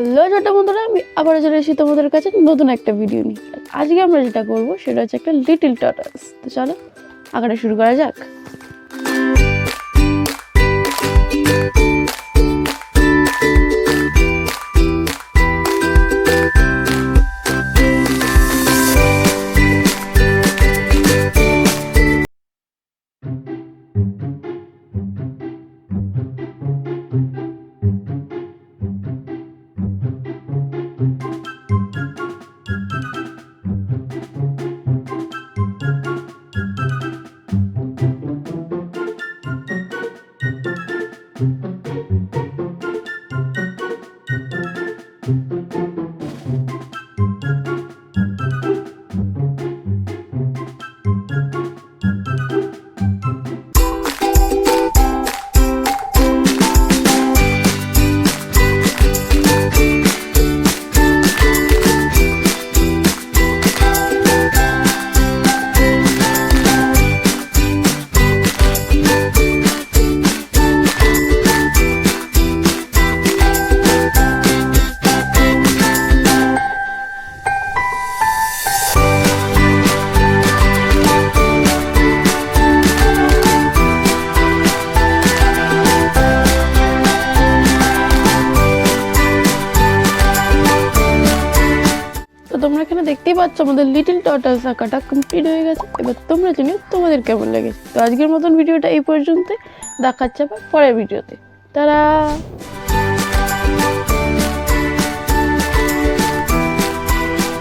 Hello ছোট বন্ধুরা, আমি আবার চলে এসেছি তোমাদের কাছে নতুন একটা ভিডিও নিয়ে। আজকে আমরা যেটা করব সেটা হচ্ছে একটা লিটল টর্টয়েস। তো চলো আঁকাটা শুরু করা যাক। তোমরা এখানে দেখতেই পাচ্ছ আমাদের লিটল টর্টয়েস আঁকাটা কমপ্লিট হয়ে গেছে। এবার তোমরা জানিও তোমাদের কেমন লেগেছে। তো আজকের মতন ভিডিওটা এই পর্যন্ত, দেখাচ্ছে আবার পরের ভিডিওতে। তারা